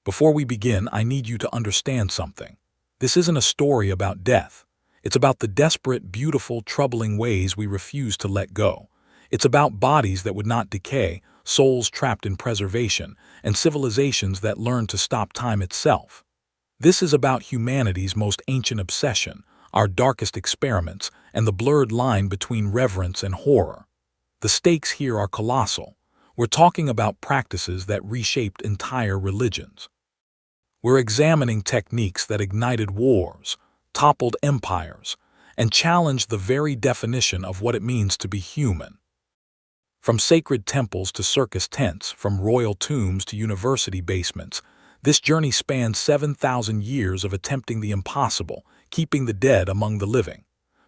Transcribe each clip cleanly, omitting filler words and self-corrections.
Before we begin, I need you to understand something. This isn't a story about death. It's about the desperate, beautiful, troubling ways we refuse to let go. It's about bodies that would not decay, souls trapped in preservation, and civilizations that learn to stop time itself. This is about humanity's most ancient obsession, our darkest experiments, and the blurred line between reverence and horror. The stakes here are colossal. We're talking about practices that reshaped entire religions. We're examining techniques that ignited wars, toppled empires, and challenged the very definition of what it means to be human. From sacred temples to circus tents, from royal tombs to university basements, this journey spans 7,000 years of attempting the impossible, keeping the dead among the living.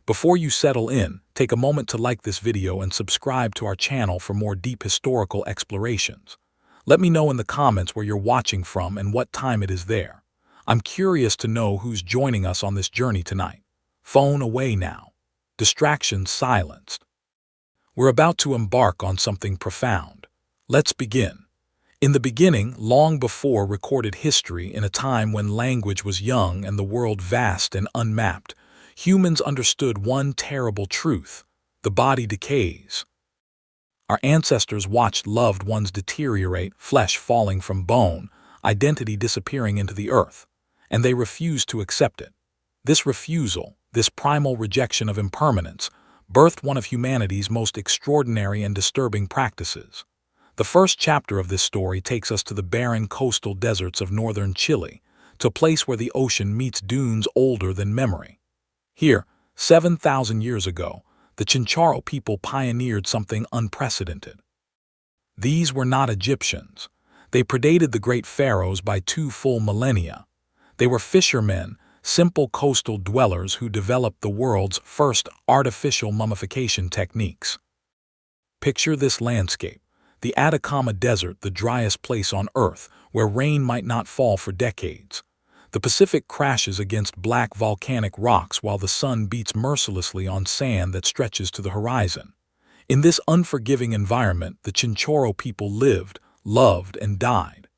Before you settle in, take a moment to like this video and subscribe to our channel for more deep historical explorations. Let me know in the comments where you're watching from and what time it is there. I'm curious to know who's joining us on this journey tonight. Phone away now. Distractions silenced. We're about to embark on something profound. Let's begin. In the beginning, long before recorded history, in a time when language was young and the world vast and unmapped, humans understood one terrible truth: the body decays. Our ancestors watched loved ones deteriorate, flesh falling from bone, identity disappearing into the earth, and they refused to accept it. This refusal, this primal rejection of impermanence, birthed one of humanity's most extraordinary and disturbing practices. The first chapter of this story takes us to the barren coastal deserts of northern Chile, to a place where the ocean meets dunes older than memory. Here, 7,000 years ago, the Chinchorro people pioneered something unprecedented. These were not Egyptians. They predated the great pharaohs by 2 full millennia. They were fishermen, simple coastal dwellers who developed the world's first artificial mummification techniques. Picture this landscape: the Atacama Desert, the driest place on Earth, where rain might not fall for decades. The Pacific crashes against black volcanic rocks while the sun beats mercilessly on sand that stretches to the horizon. In this unforgiving environment, the Chinchorro people lived, loved, and died.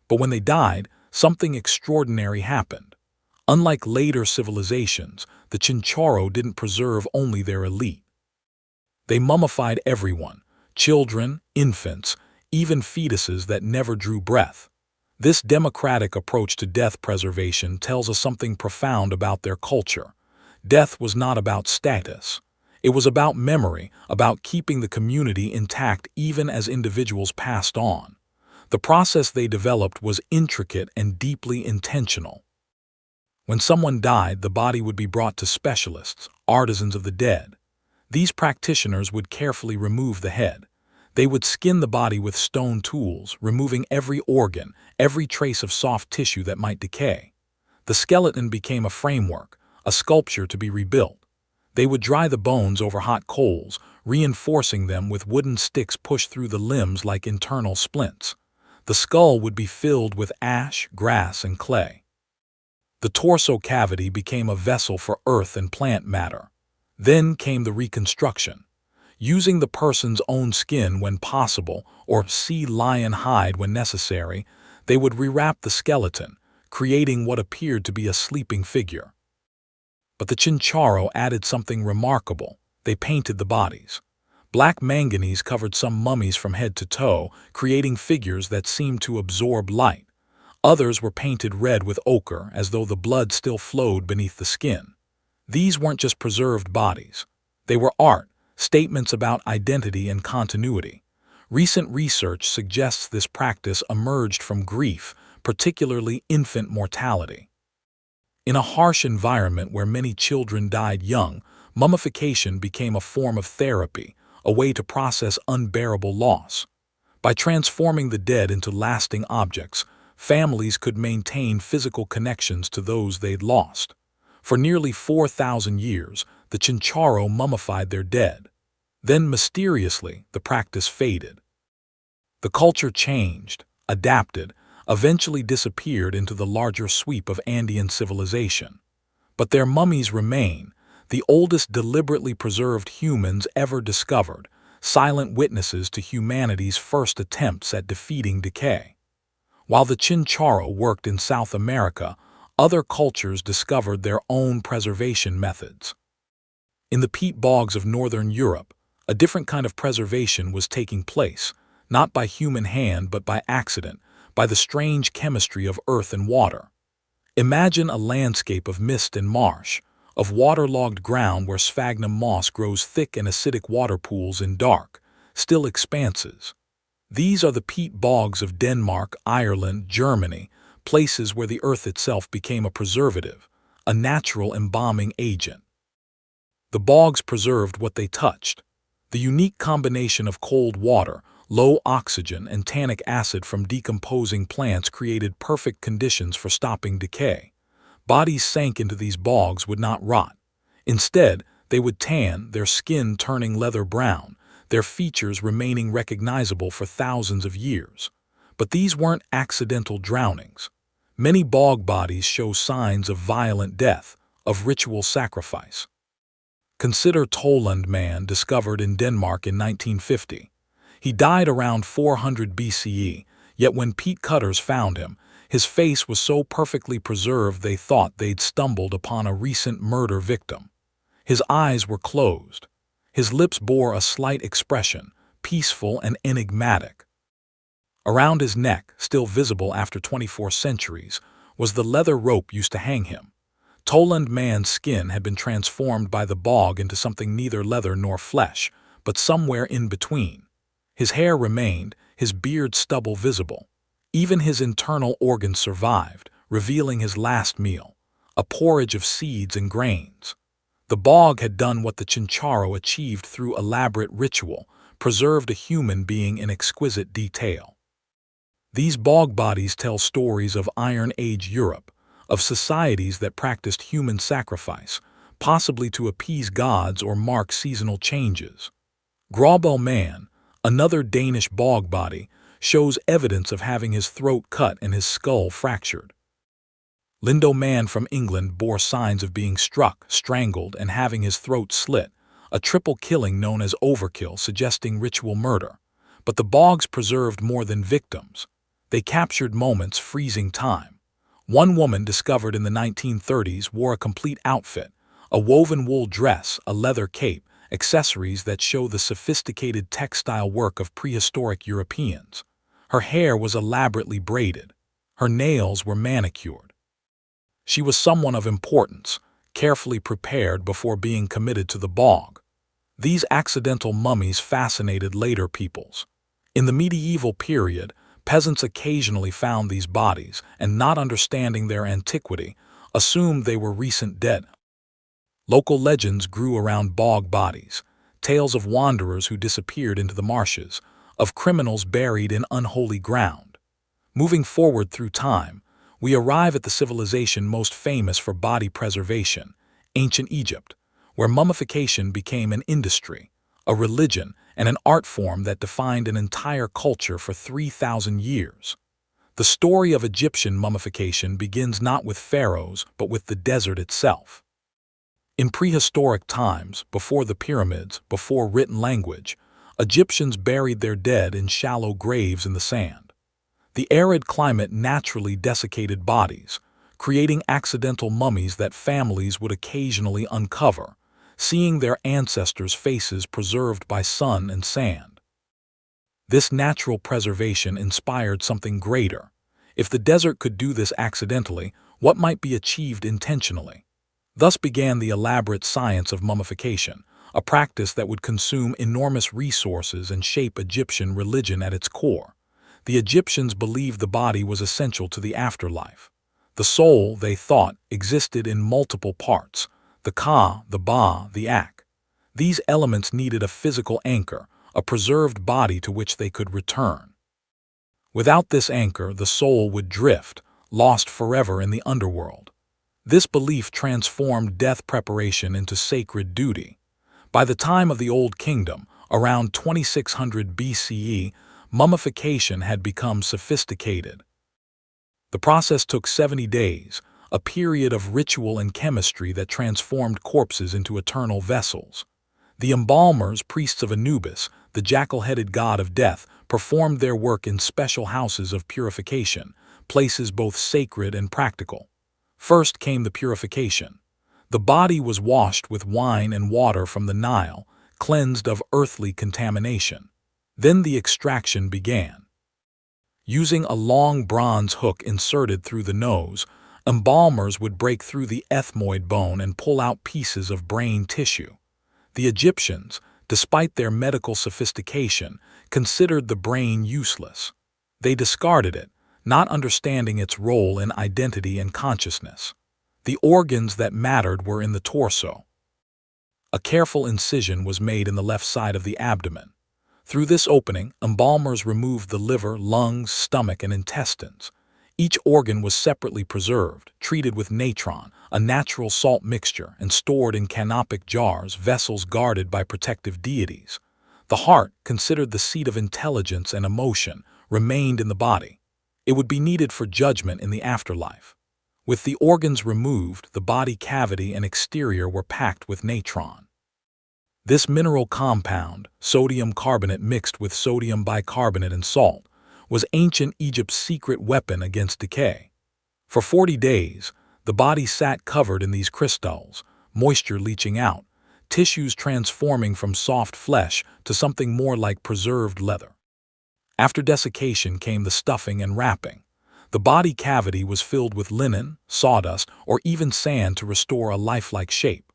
But when they died, something extraordinary happened. Unlike later civilizations, the Chinchorro didn't preserve only their elite. They mummified everyone: children, infants, even fetuses that never drew breath. This democratic approach to death preservation tells us something profound about their culture. Death was not about status. It was about memory, about keeping the community intact even as individuals passed on. The process they developed was intricate and deeply intentional. When someone died, the body would be brought to specialists, artisans of the dead. These practitioners would carefully remove the head. They would skin the body with stone tools, removing every organ, every trace of soft tissue that might decay. The skeleton became a framework, a sculpture to be rebuilt. They would dry the bones over hot coals, reinforcing them with wooden sticks pushed through the limbs like internal splints. The skull would be filled with ash, grass, and clay. The torso cavity became a vessel for earth and plant matter. Then came the reconstruction. Using the person's own skin when possible, or sea lion hide when necessary, they would rewrap the skeleton, creating what appeared to be a sleeping figure. But the Chinchorro added something remarkable. They painted the bodies. Black manganese covered some mummies from head to toe, creating figures that seemed to absorb light. Others were painted red with ochre, as though the blood still flowed beneath the skin. These weren't just preserved bodies. They were art, statements about identity and continuity. Recent research suggests this practice emerged from grief, particularly infant mortality. In a harsh environment where many children died young, mummification became a form of therapy, a way to process unbearable loss. By transforming the dead into lasting objects, families could maintain physical connections to those they'd lost. For nearly 4,000 years, the Chinchorro mummified their dead. Then, mysteriously, the practice faded. The culture changed, adapted, eventually disappeared into the larger sweep of Andean civilization. But their mummies remain, the oldest deliberately preserved humans ever discovered, silent witnesses to humanity's first attempts at defeating decay. While the Chinchorro worked in South America, other cultures discovered their own preservation methods. In the peat bogs of northern Europe, a different kind of preservation was taking place, not by human hand but by accident, by the strange chemistry of earth and water. Imagine a landscape of mist and marsh, of waterlogged ground where sphagnum moss grows thick and acidic water pools in dark, still expanses. These are the peat bogs of Denmark, Ireland, Germany, places where the earth itself became a preservative, a natural embalming agent. The bogs preserved what they touched. The unique combination of cold water, low oxygen, and tannic acid from decomposing plants created perfect conditions for stopping decay. Bodies sank into these bogs would not rot. Instead, they would tan, their skin turning leather brown, their features remaining recognizable for thousands of years. But these weren't accidental drownings. Many bog bodies show signs of violent death, of ritual sacrifice. Consider Toland man discovered in Denmark in 1950. He died around 400 BCE, yet when peat cutters found him, his face was so perfectly preserved they thought they'd stumbled upon a recent murder victim. His eyes were closed. His lips bore a slight expression, peaceful and enigmatic. Around his neck, still visible after 24 centuries, was the leather rope used to hang him. Toland man's skin had been transformed by the bog into something neither leather nor flesh, but somewhere in between. His hair remained, his beard stubble visible. Even his internal organs survived, revealing his last meal, a porridge of seeds and grains. The bog had done what the Chinchorro achieved through elaborate ritual, preserved a human being in exquisite detail. These bog bodies tell stories of Iron Age Europe, of societies that practiced human sacrifice, possibly to appease gods or mark seasonal changes. Gråbøl man, another Danish bog body, shows evidence of having his throat cut and his skull fractured. Lindo man from England bore signs of being struck, strangled, and having his throat slit, a triple killing known as overkill suggesting ritual murder. But the bogs preserved more than victims. They captured moments freezing time. One woman discovered in the 1930s wore a complete outfit, a woven wool dress, a leather cape, accessories that show the sophisticated textile work of prehistoric Europeans. Her hair was elaborately braided. Her nails were manicured. She was someone of importance, carefully prepared before being committed to the bog. These accidental mummies fascinated later peoples. In the medieval period, peasants occasionally found these bodies and, not understanding their antiquity, assumed they were recent dead. Local legends grew around bog bodies, tales of wanderers who disappeared into the marshes, of criminals buried in unholy ground. Moving forward through time, we arrive at the civilization most famous for body preservation, ancient Egypt, where mummification became an industry, a religion, and an art form that defined an entire culture for 3,000 years. The story of Egyptian mummification begins not with pharaohs, but with the desert itself. In prehistoric times, before the pyramids, before written language, Egyptians buried their dead in shallow graves in the sand. The arid climate naturally desiccated bodies, creating accidental mummies that families would occasionally uncover, seeing their ancestors' faces preserved by sun and sand. This natural preservation inspired something greater. If the desert could do this accidentally, what might be achieved intentionally? Thus began the elaborate science of mummification, a practice that would consume enormous resources and shape Egyptian religion at its core. The Egyptians believed the body was essential to the afterlife. The soul, they thought, existed in multiple parts: the Ka, the Ba, the Ak. These elements needed a physical anchor, a preserved body to which they could return. Without this anchor, the soul would drift, lost forever in the underworld. This belief transformed death preparation into sacred duty. By the time of the Old Kingdom, around 2600 BCE, mummification had become sophisticated. The process took 70 days, a period of ritual and chemistry that transformed corpses into eternal vessels. The embalmers, priests of Anubis, the jackal-headed god of death, performed their work in special houses of purification, places both sacred and practical. First came the purification. The body was washed with wine and water from the Nile, cleansed of earthly contamination. Then the extraction began. Using a long bronze hook inserted through the nose, embalmers would break through the ethmoid bone and pull out pieces of brain tissue. The Egyptians, despite their medical sophistication, considered the brain useless. They discarded it, not understanding its role in identity and consciousness. The organs that mattered were in the torso. A careful incision was made in the left side of the abdomen. Through this opening, embalmers removed the liver, lungs, stomach, and intestines. Each organ was separately preserved, treated with natron, a natural salt mixture, and stored in canopic jars, vessels guarded by protective deities. The heart, considered the seat of intelligence and emotion, remained in the body. It would be needed for judgment in the afterlife. With the organs removed, the body cavity and exterior were packed with natron. This mineral compound, sodium carbonate mixed with sodium bicarbonate and salt, was ancient Egypt's secret weapon against decay. For 40 days, the body sat covered in these crystals, moisture leaching out, tissues transforming from soft flesh to something more like preserved leather. After desiccation came the stuffing and wrapping. The body cavity was filled with linen, sawdust, or even sand to restore a lifelike shape.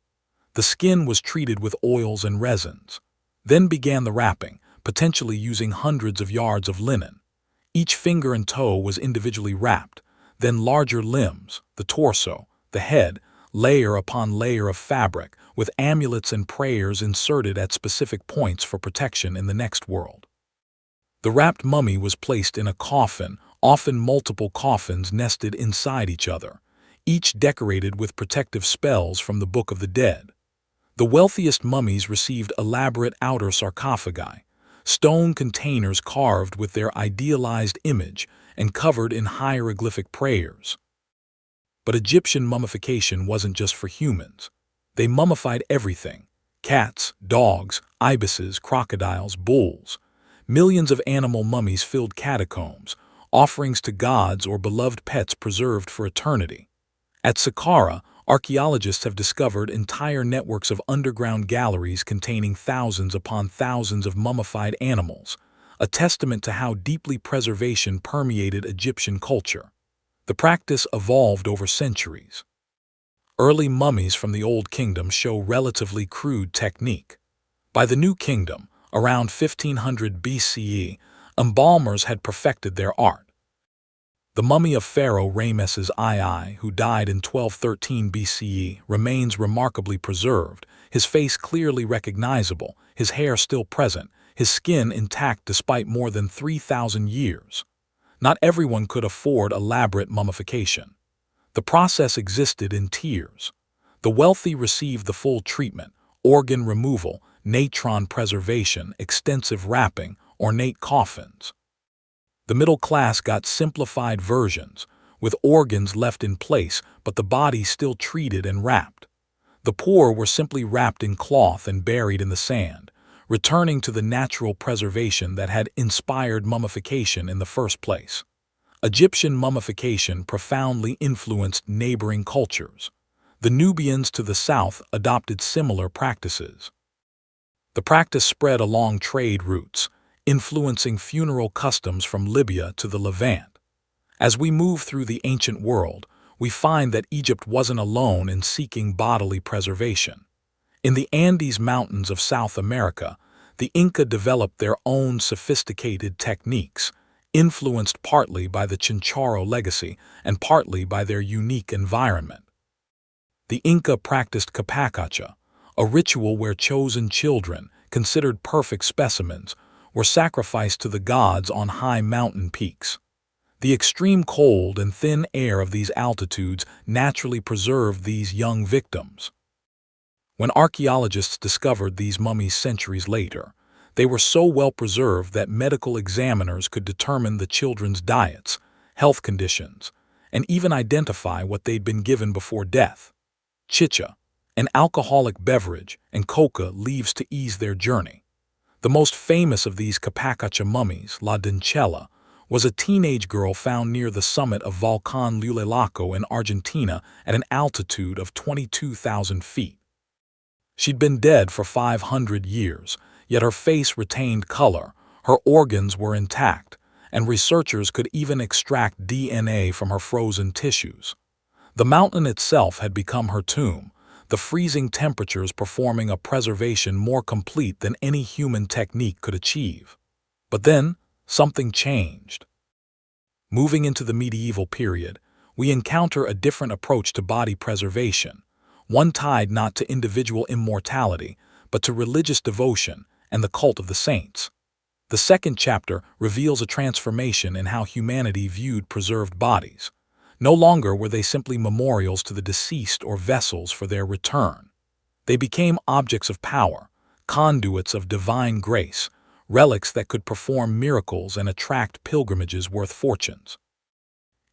The skin was treated with oils and resins. Then began the wrapping, potentially using hundreds of yards of linen. Each finger and toe was individually wrapped, then larger limbs, the torso, the head, layer upon layer of fabric, with amulets and prayers inserted at specific points for protection in the next world. The wrapped mummy was placed in a coffin, often multiple coffins nested inside each other, each decorated with protective spells from the Book of the Dead. The wealthiest mummies received elaborate outer sarcophagi, stone containers carved with their idealized image and covered in hieroglyphic prayers. But Egyptian mummification wasn't just for humans. They mummified everything: cats, dogs, ibises, crocodiles, bulls. Millions of animal mummies filled catacombs, offerings to gods or beloved pets preserved for eternity. At Saqqara, archaeologists have discovered entire networks of underground galleries containing thousands upon thousands of mummified animals, a testament to how deeply preservation permeated Egyptian culture. The practice evolved over centuries. Early mummies from the Old Kingdom show relatively crude technique. By the New Kingdom, around 1500 BCE, embalmers had perfected their art. The mummy of Pharaoh Ramesses II, who died in 1213 BCE, remains remarkably preserved, his face clearly recognizable, his hair still present, his skin intact despite more than 3,000 years. Not everyone could afford elaborate mummification. The process existed in tiers. The wealthy received the full treatment: organ removal, natron preservation, extensive wrapping, ornate coffins. The middle class got simplified versions, with organs left in place but the body still treated and wrapped. The poor were simply wrapped in cloth and buried in the sand, returning to the natural preservation that had inspired mummification in the first place. Egyptian mummification profoundly influenced neighboring cultures. The Nubians to the south adopted similar practices. The practice spread along trade routes, influencing funeral customs from Libya to the Levant. As we move through the ancient world, we find that Egypt wasn't alone in seeking bodily preservation. In the Andes Mountains of South America, the Inca developed their own sophisticated techniques, influenced partly by the Chinchorro legacy and partly by their unique environment. The Inca practiced capacacha, a ritual where chosen children, considered perfect specimens, were sacrificed to the gods on high mountain peaks. The extreme cold and thin air of these altitudes naturally preserved these young victims. When archaeologists discovered these mummies centuries later, they were so well preserved that medical examiners could determine the children's diets, health conditions, and even identify what they'd been given before death: chicha, an alcoholic beverage, and coca leaves to ease their journey. The most famous of these Capacacha mummies, La Dincella, was a teenage girl found near the summit of Volcan Lulelaco in Argentina at an altitude of 22,000 feet. She'd been dead for 500 years, yet her face retained color, her organs were intact, and researchers could even extract DNA from her frozen tissues. The mountain itself had become her tomb, the freezing temperatures performing a preservation more complete than any human technique could achieve. But then, something changed. Moving into the medieval period, we encounter a different approach to body preservation, one tied not to individual immortality, but to religious devotion and the cult of the saints. The second chapter reveals a transformation in how humanity viewed preserved bodies. No longer were they simply memorials to the deceased or vessels for their return. They became objects of power, conduits of divine grace, relics that could perform miracles and attract pilgrimages worth fortunes.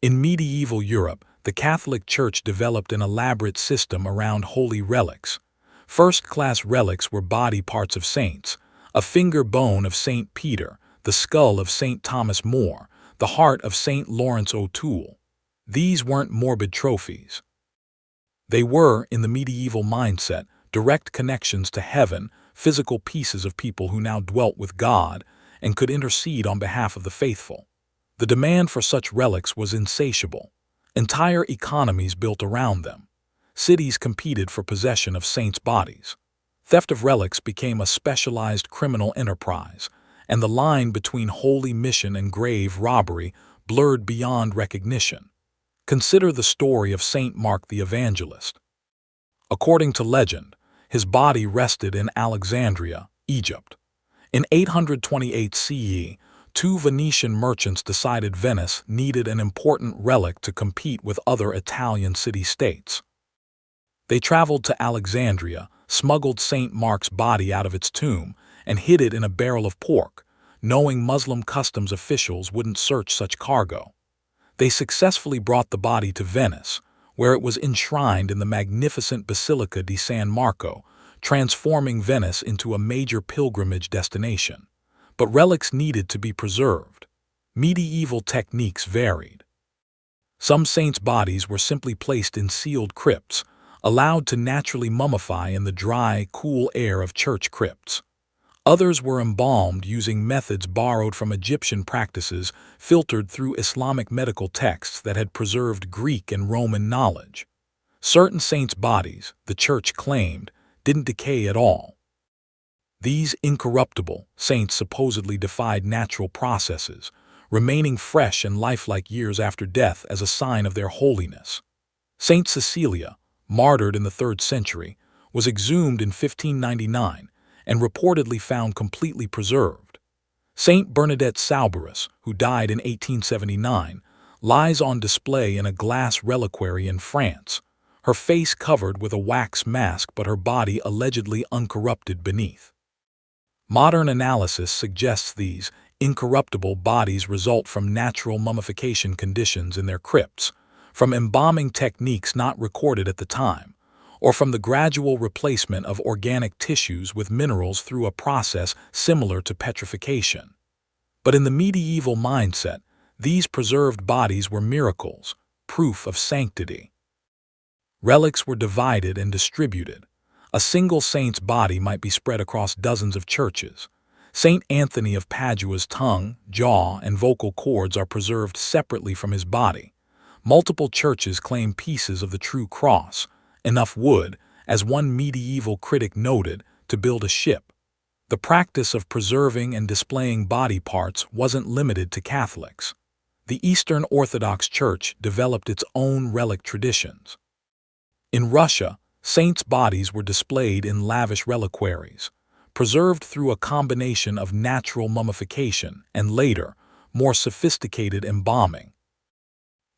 In medieval Europe, the Catholic Church developed an elaborate system around holy relics. First-class relics were body parts of saints, a finger bone of St. Peter, the skull of St. Thomas More, the heart of St. Lawrence O'Toole. These weren't morbid trophies. They were, in the medieval mindset, direct connections to heaven, physical pieces of people who now dwelt with God and could intercede on behalf of the faithful. The demand for such relics was insatiable. Entire economies built around them. Cities competed for possession of saints' bodies. Theft of relics became a specialized criminal enterprise, and the line between holy mission and grave robbery blurred beyond recognition. Consider the story of Saint Mark the Evangelist. According to legend, his body rested in Alexandria, Egypt. In 828 CE, two Venetian merchants decided Venice needed an important relic to compete with other Italian city-states. They traveled to Alexandria, smuggled St. Mark's body out of its tomb, and hid it in a barrel of pork, knowing Muslim customs officials wouldn't search such cargo. They successfully brought the body to Venice, where it was enshrined in the magnificent Basilica di San Marco, transforming Venice into a major pilgrimage destination. But relics needed to be preserved. Medieval techniques varied. Some saints' bodies were simply placed in sealed crypts, allowed to naturally mummify in the dry, cool air of church crypts. Others were embalmed using methods borrowed from Egyptian practices filtered through Islamic medical texts that had preserved Greek and Roman knowledge. Certain saints' bodies, the Church claimed, didn't decay at all. These incorruptible saints supposedly defied natural processes, remaining fresh and lifelike years after death as a sign of their holiness. Saint Cecilia, martyred in the 3rd century, was exhumed in 1599 and reportedly found completely preserved. Saint Bernadette Sauberus, who died in 1879, lies on display in a glass reliquary in France, her face covered with a wax mask but her body allegedly uncorrupted beneath. Modern analysis suggests these incorruptible bodies result from natural mummification conditions in their crypts, from embalming techniques not recorded at the time, or from the gradual replacement of organic tissues with minerals through a process similar to petrification. But in the medieval mindset, these preserved bodies were miracles, proof of sanctity. Relics were divided and distributed. A single saint's body might be spread across dozens of churches. Saint Anthony of Padua's tongue, jaw, and vocal cords are preserved separately from his body. Multiple churches claim pieces of the true cross, enough wood, as one medieval critic noted, to build a ship. The practice of preserving and displaying body parts wasn't limited to Catholics. The Eastern Orthodox Church developed its own relic traditions. In Russia, saints' bodies were displayed in lavish reliquaries, preserved through a combination of natural mummification and later, more sophisticated embalming.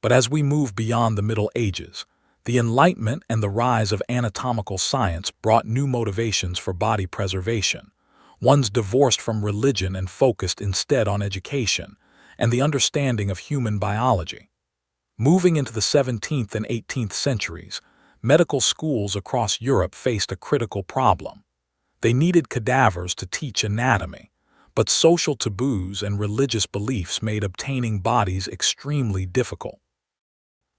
But as we move beyond the Middle Ages, the Enlightenment and the rise of anatomical science brought new motivations for body preservation, ones divorced from religion and focused instead on education and the understanding of human biology. Moving into the 17th and 18th centuries, medical schools across Europe faced a critical problem. They needed cadavers to teach anatomy, but social taboos and religious beliefs made obtaining bodies extremely difficult.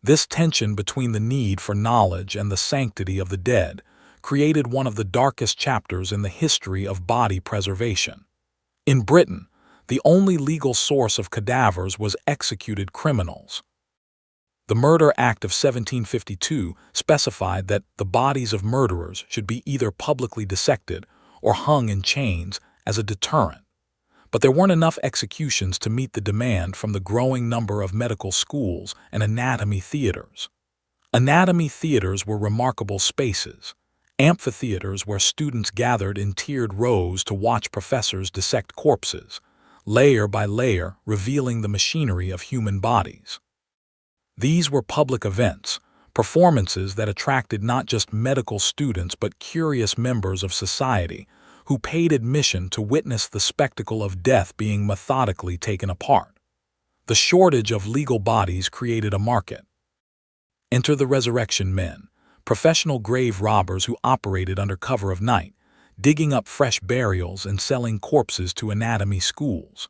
This tension between the need for knowledge and the sanctity of the dead created one of the darkest chapters in the history of body preservation. In Britain, the only legal source of cadavers was executed criminals. The Murder Act of 1752 specified that the bodies of murderers should be either publicly dissected or hung in chains as a deterrent. But there weren't enough executions to meet the demand from the growing number of medical schools and anatomy theaters. Anatomy theaters were remarkable spaces, amphitheaters where students gathered in tiered rows to watch professors dissect corpses, layer by layer revealing the machinery of human bodies. These were public events, performances that attracted not just medical students but curious members of society who paid admission to witness the spectacle of death being methodically taken apart. The shortage of legal bodies created a market. Enter the resurrection men, professional grave robbers who operated under cover of night, digging up fresh burials and selling corpses to anatomy schools.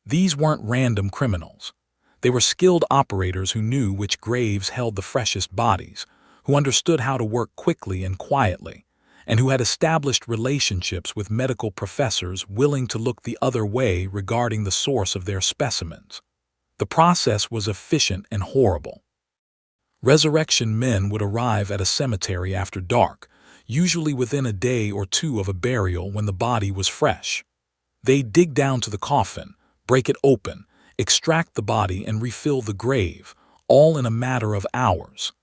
These weren't random criminals. They were skilled operators who knew which graves held the freshest bodies, who understood how to work quickly and quietly, and who had established relationships with medical professors willing to look the other way regarding the source of their specimens. The process was efficient and horrible. Resurrection men would arrive at a cemetery after dark, usually within a day or two of a burial when the body was fresh. They'd dig down to the coffin, break it open, extract the body and refill the grave, all in a matter of hours.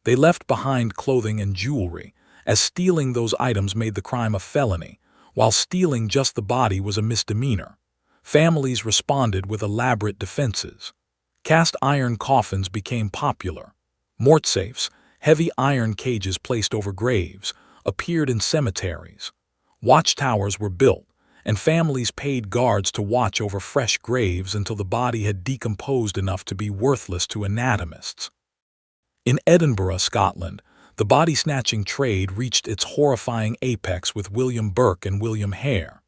They left behind clothing and jewelry, as stealing those items made the crime a felony, while stealing just the body was a misdemeanor. Families responded with elaborate defenses. Cast iron coffins became popular. Mortsafes, heavy iron cages placed over graves, appeared in cemeteries. Watchtowers were built, and families paid guards to watch over fresh graves until the body had decomposed enough to be worthless to anatomists. In Edinburgh, Scotland, the body-snatching trade reached its horrifying apex with William Burke and William Hare.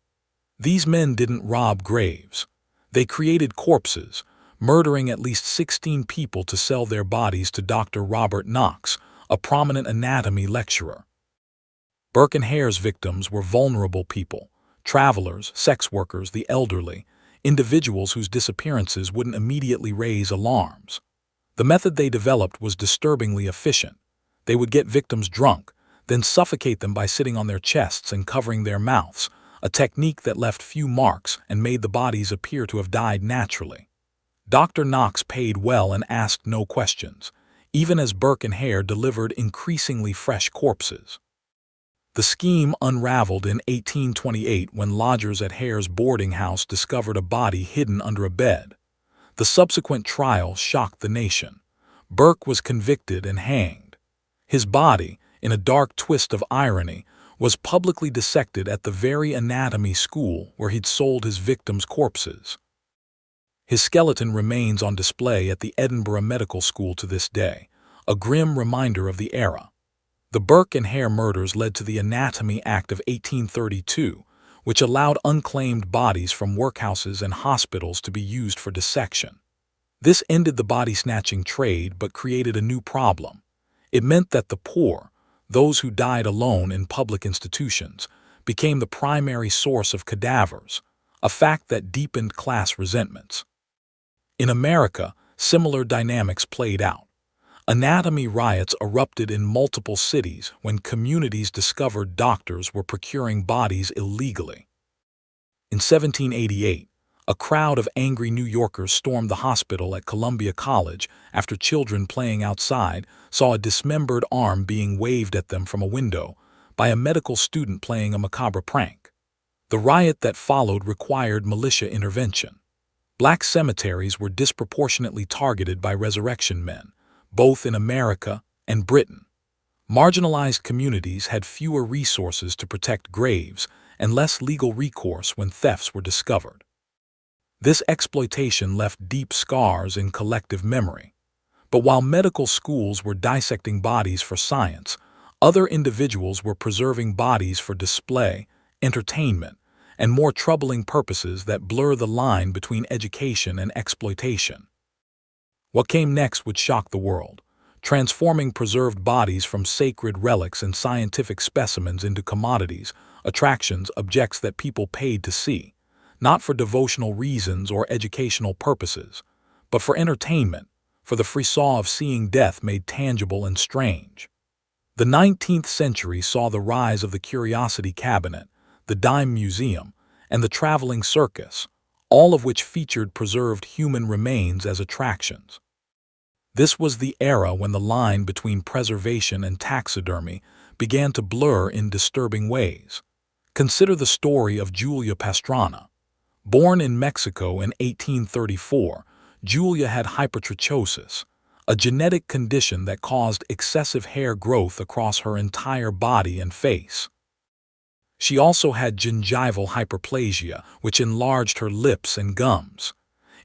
These men didn't rob graves. They created corpses, murdering at least 16 people to sell their bodies to Dr. Robert Knox, a prominent anatomy lecturer. Burke and Hare's victims were vulnerable people, travelers, sex workers, the elderly, individuals whose disappearances wouldn't immediately raise alarms. The method they developed was disturbingly efficient. They would get victims drunk, then suffocate them by sitting on their chests and covering their mouths, a technique that left few marks and made the bodies appear to have died naturally. Dr. Knox paid well and asked no questions, even as Burke and Hare delivered increasingly fresh corpses. The scheme unraveled in 1828 when lodgers at Hare's boarding house discovered a body hidden under a bed. The subsequent trial shocked the nation. Burke was convicted and hanged. His body, in a dark twist of irony, was publicly dissected at the very anatomy school where he'd sold his victims' corpses. His skeleton remains on display at the Edinburgh Medical School to this day, a grim reminder of the era. The Burke and Hare murders led to the Anatomy Act of 1832, which allowed unclaimed bodies from workhouses and hospitals to be used for dissection. This ended the body-snatching trade but created a new problem. It meant that the poor, those who died alone in public institutions, became the primary source of cadavers, a fact that deepened class resentments. In America, similar dynamics played out. Anatomy riots erupted in multiple cities when communities discovered doctors were procuring bodies illegally. In 1788, a crowd of angry New Yorkers stormed the hospital at Columbia College after children playing outside saw a dismembered arm being waved at them from a window by a medical student playing a macabre prank. The riot that followed required militia intervention. Black cemeteries were disproportionately targeted by resurrection men, both in America and Britain. Marginalized communities had fewer resources to protect graves and less legal recourse when thefts were discovered. This exploitation left deep scars in collective memory. But while medical schools were dissecting bodies for science, Other individuals were preserving bodies for display, entertainment, and more troubling purposes that blur the line between education and exploitation. What came next would shock the world, transforming preserved bodies from sacred relics and scientific specimens into commodities, attractions, objects that people paid to see, not for devotional reasons or educational purposes, but for entertainment, for the frisson of seeing death made tangible and strange. The 19th century saw the rise of the curiosity cabinet, the dime museum, and the traveling circus, all of which featured preserved human remains as attractions. This was the era when the line between preservation and taxidermy began to blur in disturbing ways. Consider the story of Julia Pastrana. Born in Mexico in 1834, Julia had hypertrichosis, a genetic condition that caused excessive hair growth across her entire body and face. She also had gingival hyperplasia, which enlarged her lips and gums.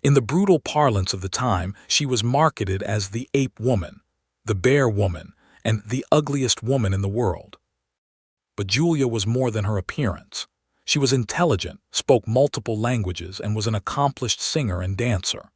In the brutal parlance of the time, she was marketed as the ape woman, the bear woman, and the ugliest woman in the world. But Julia was more than her appearance. She was intelligent, spoke multiple languages, and was an accomplished singer and dancer.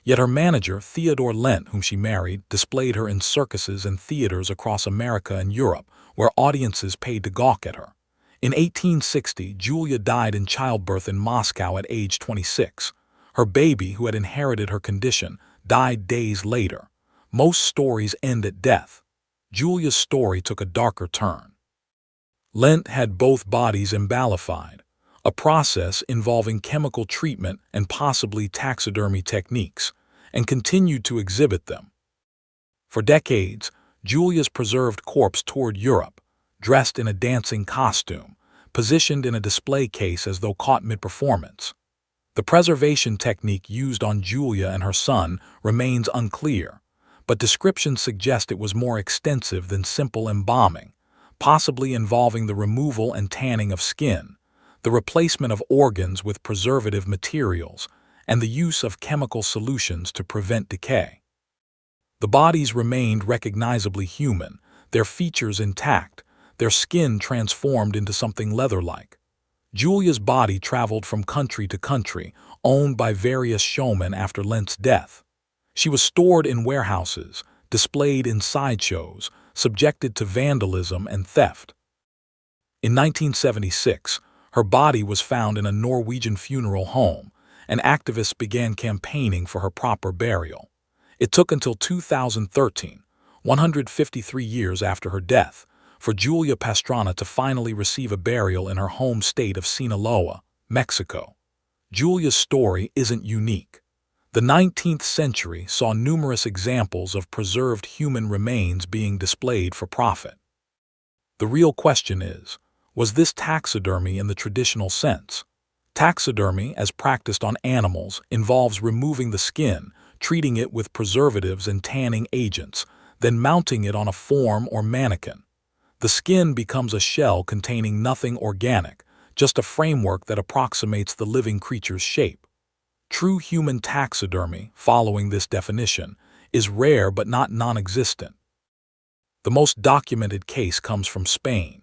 Yet her manager, Theodore Lent, whom she married, displayed her in circuses and theaters across America and Europe, where audiences paid to gawk at her. In 1860, Julia died in childbirth in Moscow at age 26. Her baby, who had inherited her condition, died days later. Most stories end at death. Julia's story took a darker turn. Lent had both bodies embalified, a process involving chemical treatment and possibly taxidermy techniques, and continued to exhibit them. For decades, Julia's preserved corpse toured Europe, dressed in a dancing costume, positioned in a display case as though caught mid-performance. The preservation technique used on Julia and her son remains unclear, but descriptions suggest it was more extensive than simple embalming, possibly involving the removal and tanning of skin, the replacement of organs with preservative materials, and the use of chemical solutions to prevent decay. The bodies remained recognizably human, their features intact, their skin transformed into something leather-like. Julia's body traveled from country to country, owned by various showmen after Lent's death. She was stored in warehouses, displayed in sideshows, subjected to vandalism and theft. In 1976, her body was found in a Norwegian funeral home, and activists began campaigning for her proper burial. It took until 2013, 153 years after her death, for Julia Pastrana to finally receive a burial in her home state of Sinaloa, Mexico. Julia's story isn't unique. The 19th century saw numerous examples of preserved human remains being displayed for profit. The real question is, was this taxidermy in the traditional sense? Taxidermy, as practiced on animals, involves removing the skin, treating it with preservatives and tanning agents, then mounting it on a form or mannequin. The skin becomes a shell containing nothing organic, just a framework that approximates the living creature's shape. True human taxidermy, following this definition, is rare but not non-existent. The most documented case comes from Spain.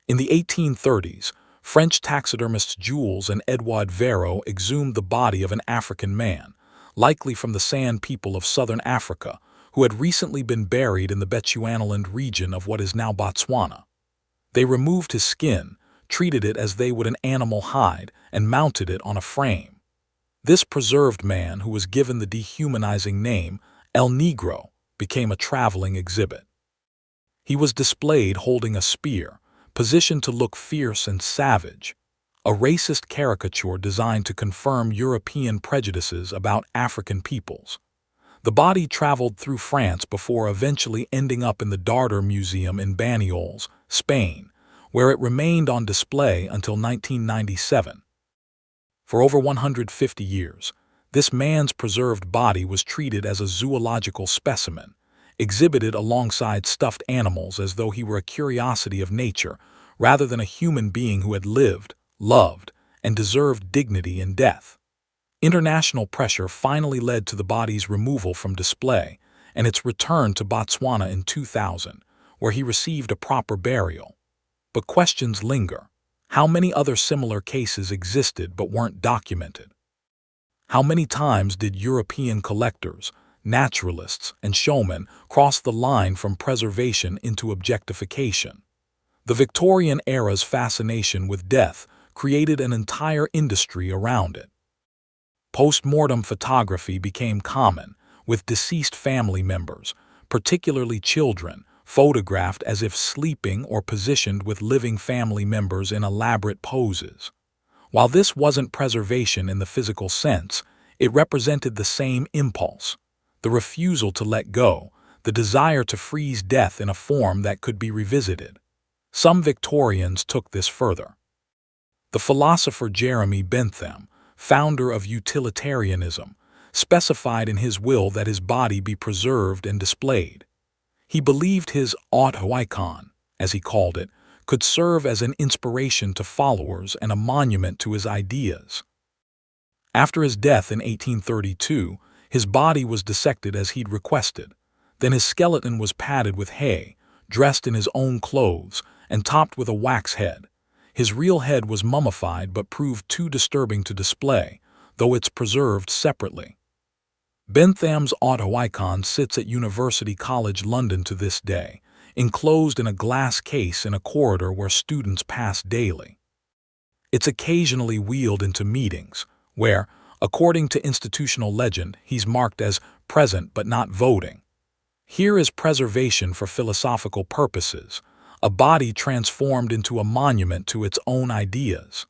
In the 1830s, French taxidermists Jules and Edouard Verreau exhumed the body of an African man, likely from the San people of southern Africa, who had recently been buried in the Bechuanaland region of what is now Botswana. They removed his skin, treated it as they would an animal hide, and mounted it on a frame. This preserved man, who was given the dehumanizing name El Negro, became a traveling exhibit. He was displayed holding a spear, positioned to look fierce and savage, a racist caricature designed to confirm European prejudices about African peoples. The body traveled through France before eventually ending up in the Darder Museum in Banyoles, Spain, where it remained on display until 1997. For over 150 years, this man's preserved body was treated as a zoological specimen, exhibited alongside stuffed animals as though he were a curiosity of nature, rather than a human being who had lived, loved, and deserved dignity in death. International pressure finally led to the body's removal from display and its return to Botswana in 2000, where he received a proper burial. But questions linger. How many other similar cases existed but weren't documented? How many times did European collectors, naturalists, and showmen cross the line from preservation into objectification? The Victorian era's fascination with death created an entire industry around it. Post-mortem photography became common, with deceased family members, particularly children, photographed as if sleeping or positioned with living family members in elaborate poses. While this wasn't preservation in the physical sense, it represented the same impulse, the refusal to let go, the desire to freeze death in a form that could be revisited. Some Victorians took this further. The philosopher Jeremy Bentham, founder of utilitarianism, specified in his will that his body be preserved and displayed. He believed his autoicon, as he called it, could serve as an inspiration to followers and a monument to his ideas. After his death in 1832, his body was dissected as he'd requested. Then his skeleton was padded with hay, dressed in his own clothes, and topped with a wax head. His real head was mummified but proved too disturbing to display, though it's preserved separately. Bentham's autoicon sits at University College London to this day, enclosed in a glass case in a corridor where students pass daily. It's occasionally wheeled into meetings, where, according to institutional legend, he's marked as present but not voting. Here is preservation for philosophical purposes, a body transformed into a monument to its own ideas.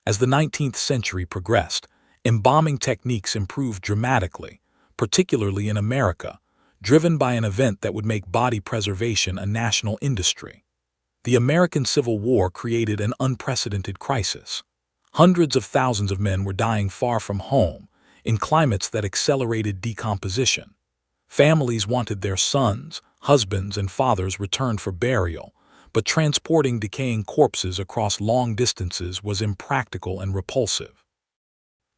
As the 19th century progressed, embalming techniques improved dramatically, particularly in America, driven by an event that would make body preservation a national industry. The American Civil War created an unprecedented crisis. Hundreds of thousands of men were dying far from home, in climates that accelerated decomposition. Families wanted their sons, husbands, and fathers returned for burial, but transporting decaying corpses across long distances was impractical and repulsive.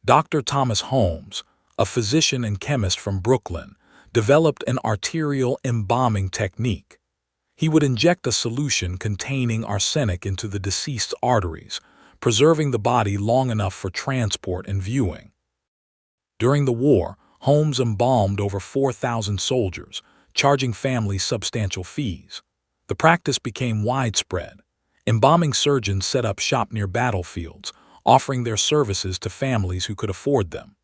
Dr. Thomas Holmes, a physician and chemist from Brooklyn, developed an arterial embalming technique. He would inject a solution containing arsenic into the deceased's arteries, preserving the body long enough for transport and viewing. During the war, Holmes embalmed over 4,000 soldiers, charging families substantial fees. The practice became widespread. Embalming surgeons set up shop near battlefields, offering their services to families who could afford them.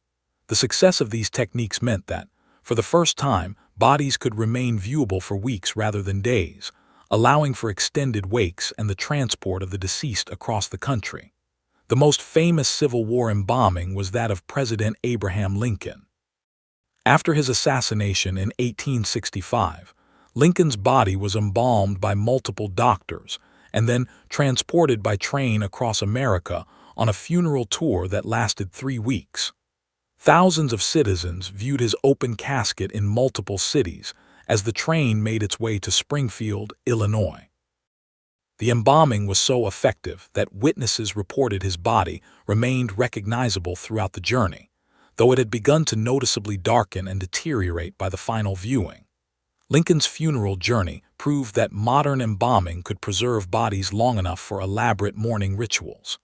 The success of these techniques meant that, for the first time, bodies could remain viewable for weeks rather than days, allowing for extended wakes and the transport of the deceased across the country. The most famous Civil War embalming was that of President Abraham Lincoln. After his assassination in 1865, Lincoln's body was embalmed by multiple doctors and then transported by train across America on a funeral tour that lasted 3 weeks. Thousands of citizens viewed his open casket in multiple cities as the train made its way to Springfield, Illinois. The embalming was so effective that witnesses reported his body remained recognizable throughout the journey, though it had begun to noticeably darken and deteriorate by the final viewing. Lincoln's funeral journey proved that modern embalming could preserve bodies long enough for elaborate mourning rituals.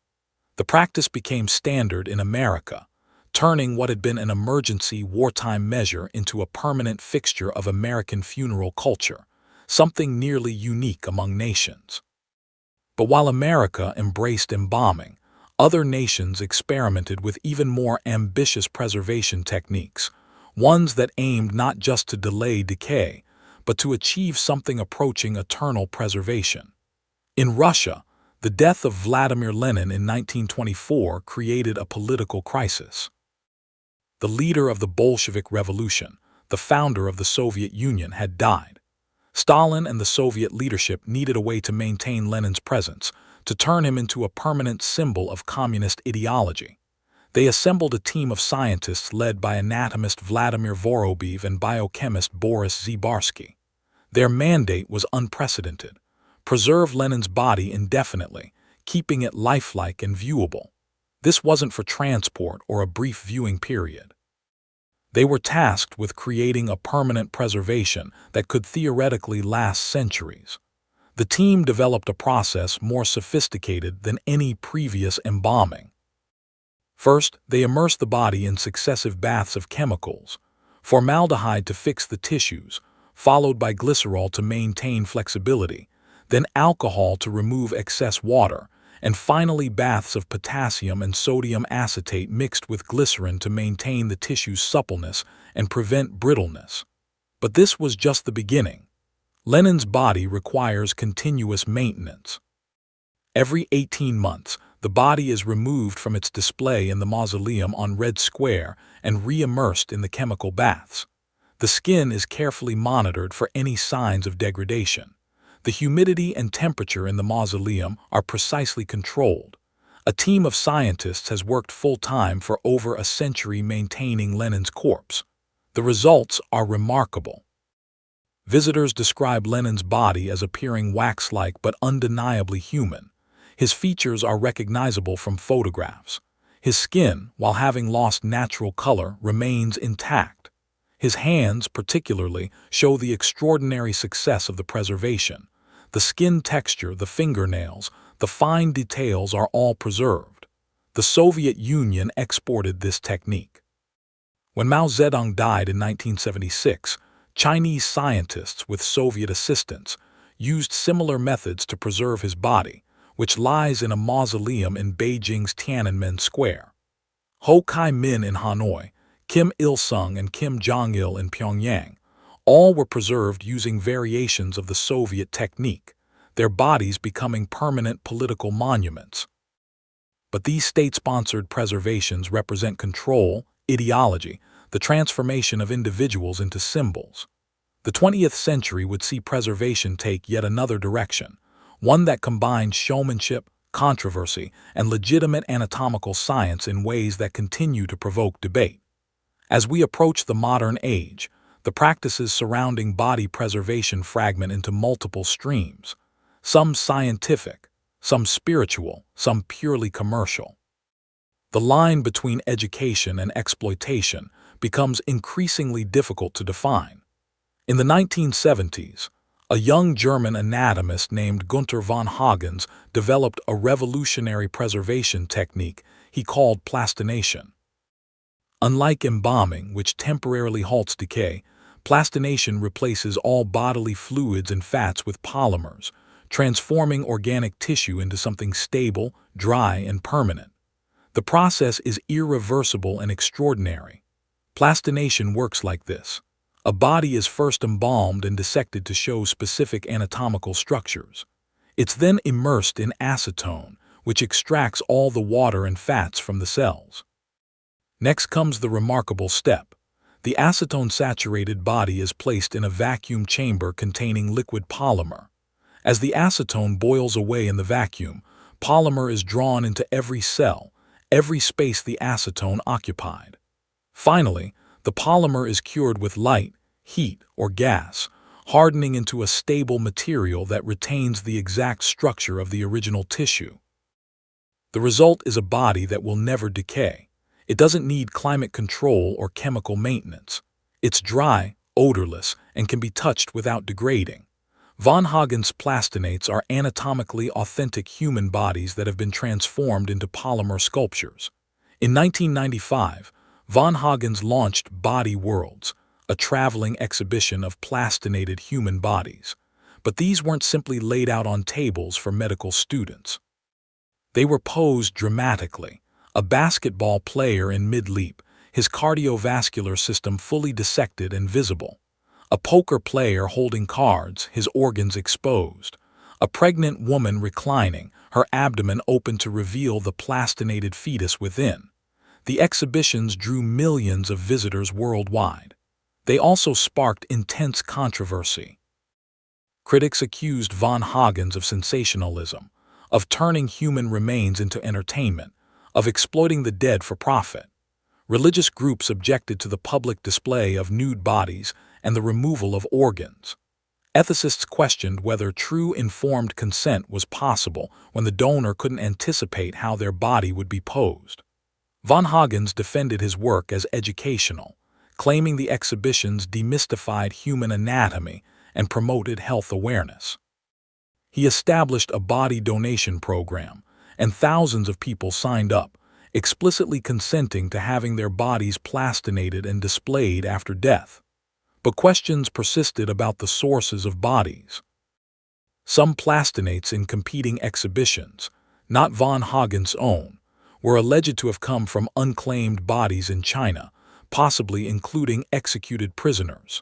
The practice became standard in America, turning what had been an emergency wartime measure into a permanent fixture of American funeral culture, something nearly unique among nations. But while America embraced embalming, other nations experimented with even more ambitious preservation techniques, ones that aimed not just to delay decay, but to achieve something approaching eternal preservation. In Russia, the death of Vladimir Lenin in 1924 created a political crisis. The leader of the Bolshevik Revolution, the founder of the Soviet Union, had died. Stalin and the Soviet leadership needed a way to maintain Lenin's presence, to turn him into a permanent symbol of communist ideology. They assembled a team of scientists led by anatomist Vladimir Vorobyev and biochemist Boris Zibarsky. Their mandate was unprecedented: preserve Lenin's body indefinitely, keeping it lifelike and viewable. This wasn't for transport or a brief viewing period. They were tasked with creating a permanent preservation that could theoretically last centuries. The team developed a process more sophisticated than any previous embalming. First, they immersed the body in successive baths of chemicals, formaldehyde to fix the tissues, followed by glycerol to maintain flexibility, then alcohol to remove excess water, and finally baths of potassium and sodium acetate mixed with glycerin to maintain the tissue's suppleness and prevent brittleness. But this was just the beginning. Lenin's body requires continuous maintenance. Every 18 months, the body is removed from its display in the mausoleum on Red Square and re-immersed in the chemical baths. The skin is carefully monitored for any signs of degradation. The humidity and temperature in the mausoleum are precisely controlled. A team of scientists has worked full-time for over a century maintaining Lenin's corpse. The results are remarkable. Visitors describe Lenin's body as appearing wax-like but undeniably human. His features are recognizable from photographs. His skin, while having lost natural color, remains intact. His hands, particularly, show the extraordinary success of the preservation. The skin texture, the fingernails, the fine details are all preserved. The Soviet Union exported this technique. When Mao Zedong died in 1976, Chinese scientists, with Soviet assistance, used similar methods to preserve his body, which lies in a mausoleum in Beijing's Tiananmen Square. Ho Chi-minh in Hanoi, Kim Il-sung and Kim Jong-il in Pyongyang, all were preserved using variations of the Soviet technique, their bodies becoming permanent political monuments. But these state-sponsored preservations represent control, ideology, the transformation of individuals into symbols. The 20th century would see preservation take yet another direction, one that combines showmanship, controversy, and legitimate anatomical science in ways that continue to provoke debate. As we approach the modern age, the practices surrounding body preservation fragment into multiple streams, some scientific, some spiritual, some purely commercial. The line between education and exploitation becomes increasingly difficult to define. In the 1970s, a young German anatomist named Gunther von Hagens developed a revolutionary preservation technique he called plastination. Unlike embalming, which temporarily halts decay, plastination replaces all bodily fluids and fats with polymers, transforming organic tissue into something stable, dry, and permanent. The process is irreversible and extraordinary. Plastination works like this. A body is first embalmed and dissected to show specific anatomical structures. It's then immersed in acetone, which extracts all the water and fats from the cells. Next comes the remarkable step. The acetone-saturated body is placed in a vacuum chamber containing liquid polymer. As the acetone boils away in the vacuum, polymer is drawn into every cell, every space the acetone occupied. Finally, the polymer is cured with light, heat, or gas, hardening into a stable material that retains the exact structure of the original tissue. The result is a body that will never decay. It doesn't need climate control or chemical maintenance. It's dry, odorless, and can be touched without degrading. Von Hagen's plastinates are anatomically authentic human bodies that have been transformed into polymer sculptures. In 1995, Von Hagens launched Body Worlds, a traveling exhibition of plastinated human bodies. But these weren't simply laid out on tables for medical students. They were posed dramatically. A basketball player in mid-leap, his cardiovascular system fully dissected and visible. A poker player holding cards, his organs exposed. A pregnant woman reclining, her abdomen open to reveal the plastinated fetus within. The exhibitions drew millions of visitors worldwide. They also sparked intense controversy. Critics accused Von Hagens of sensationalism, of turning human remains into entertainment, of exploiting the dead for profit. Religious groups objected to the public display of nude bodies and the removal of organs. Ethicists questioned whether true informed consent was possible when the donor couldn't anticipate how their body would be posed. Von Hagens defended his work as educational, claiming the exhibitions demystified human anatomy and promoted health awareness. He established a body donation program, and thousands of people signed up, explicitly consenting to having their bodies plastinated and displayed after death. But questions persisted about the sources of bodies. Some plastinates in competing exhibitions, not von Hagen's own, were alleged to have come from unclaimed bodies in China, possibly including executed prisoners.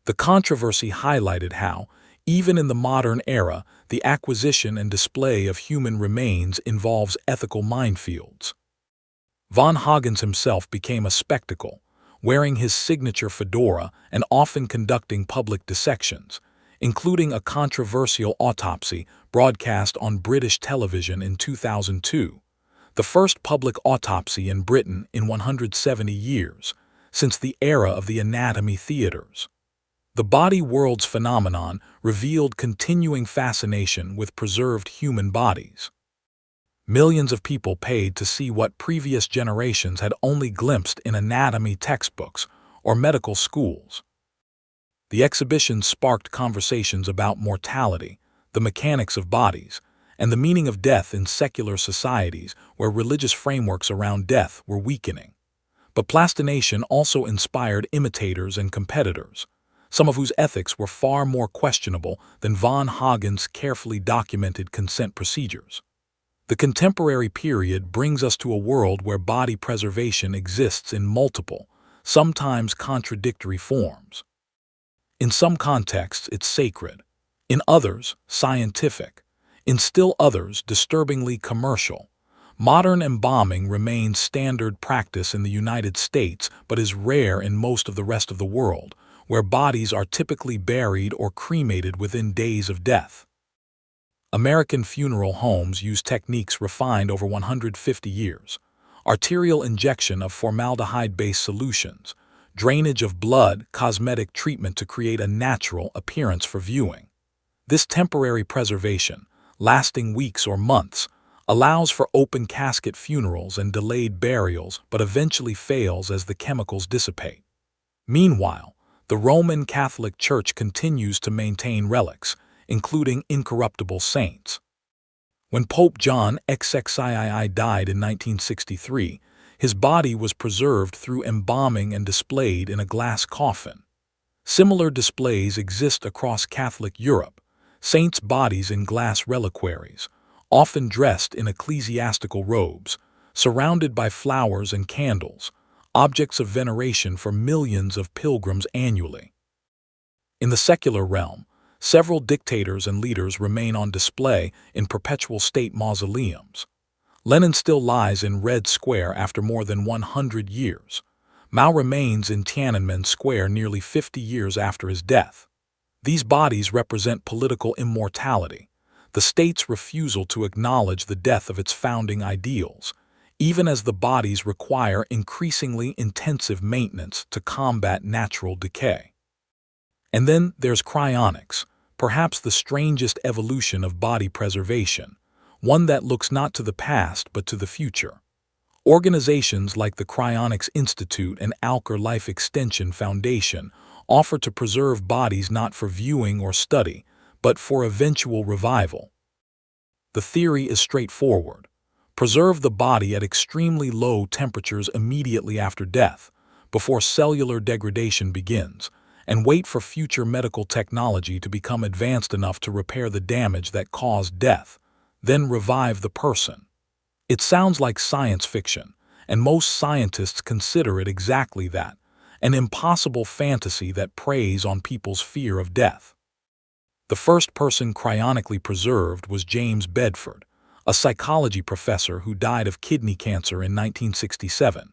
The controversy highlighted how, even in the modern era, the acquisition and display of human remains involves ethical minefields. Von Hagens himself became a spectacle, wearing his signature fedora and often conducting public dissections, including a controversial autopsy broadcast on British television in 2002, the first public autopsy in Britain in 170 years, since the era of the anatomy theaters. The body worlds phenomenon revealed continuing fascination with preserved human bodies. Millions of people paid to see what previous generations had only glimpsed in anatomy textbooks or medical schools. The exhibition sparked conversations about mortality, the mechanics of bodies, and the meaning of death in secular societies where religious frameworks around death were weakening. But plastination also inspired imitators and competitors, some of whose ethics were far more questionable than von Hagen's carefully documented consent procedures. The contemporary period brings us to a world where body preservation exists in multiple, sometimes contradictory forms. In some contexts, it's sacred. In others, scientific. In still others, disturbingly commercial. Modern embalming remains standard practice in the United States but is rare in most of the rest of the world, where bodies are typically buried or cremated within days of death. American funeral homes use techniques refined over 150 years: arterial injection of formaldehyde-based solutions, drainage of blood, cosmetic treatment to create a natural appearance for viewing. This temporary preservation, lasting weeks or months, allows for open casket funerals and delayed burials but eventually fails as the chemicals dissipate. Meanwhile, the Roman Catholic Church continues to maintain relics, including incorruptible saints. When Pope John XXIII died in 1963, his body was preserved through embalming and displayed in a glass coffin. Similar displays exist across Catholic Europe, saints' bodies in glass reliquaries, often dressed in ecclesiastical robes, surrounded by flowers and candles, objects of veneration for millions of pilgrims annually. In the secular realm, several dictators and leaders remain on display in perpetual state mausoleums. Lenin still lies in Red Square after more than 100 years. Mao remains in Tiananmen Square nearly 50 years after his death. These bodies represent political immortality, the state's refusal to acknowledge the death of its founding ideals, even as the bodies require increasingly intensive maintenance to combat natural decay. And then there's cryonics, perhaps the strangest evolution of body preservation, one that looks not to the past but to the future. Organizations like the Cryonics Institute and Alker Life Extension Foundation offer to preserve bodies not for viewing or study, but for eventual revival. The theory is straightforward. Preserve the body at extremely low temperatures immediately after death, before cellular degradation begins, and wait for future medical technology to become advanced enough to repair the damage that caused death, then revive the person. It sounds like science fiction, and most scientists consider it exactly that, an impossible fantasy that preys on people's fear of death. The first person cryonically preserved was James Bedford, a psychology professor who died of kidney cancer in 1967.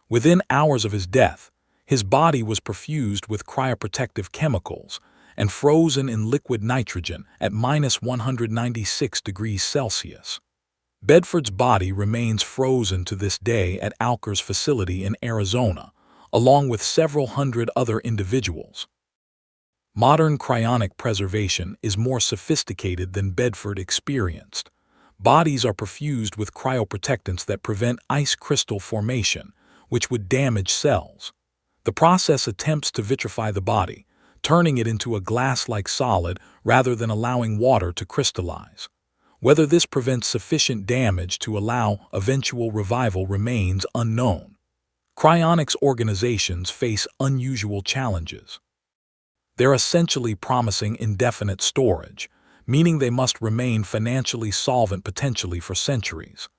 Within hours of his death, his body was perfused with cryoprotective chemicals and frozen in liquid nitrogen at -196 degrees Celsius. Bedford's body remains frozen to this day at Alker's facility in Arizona, along with several hundred other individuals. Modern cryonic preservation is more sophisticated than Bedford experienced. Bodies are perfused with cryoprotectants that prevent ice crystal formation, which would damage cells. The process attempts to vitrify the body, turning it into a glass-like solid rather than allowing water to crystallize. Whether this prevents sufficient damage to allow eventual revival remains unknown. Cryonics organizations face unusual challenges. They're essentially promising indefinite storage, meaning they must remain financially solvent potentially for centuries.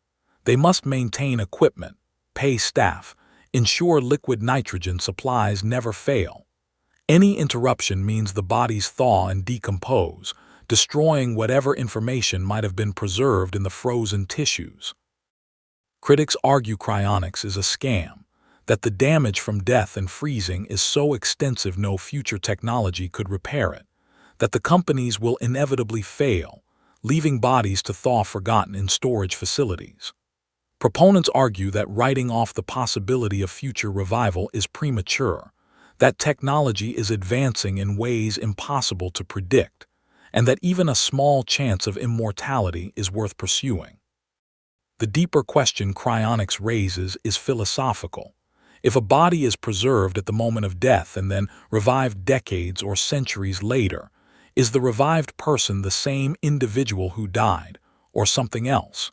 They must maintain equipment, pay staff, ensure liquid nitrogen supplies never fail. Any interruption means the bodies thaw and decompose, destroying whatever information might have been preserved in the frozen tissues. Critics argue cryonics is a scam, that the damage from death and freezing is so extensive no future technology could repair it, that the companies will inevitably fail, leaving bodies to thaw forgotten in storage facilities. Proponents argue that writing off the possibility of future revival is premature, that technology is advancing in ways impossible to predict, and that even a small chance of immortality is worth pursuing. The deeper question cryonics raises is philosophical. If a body is preserved at the moment of death and then revived decades or centuries later, is the revived person the same individual who died, or something else?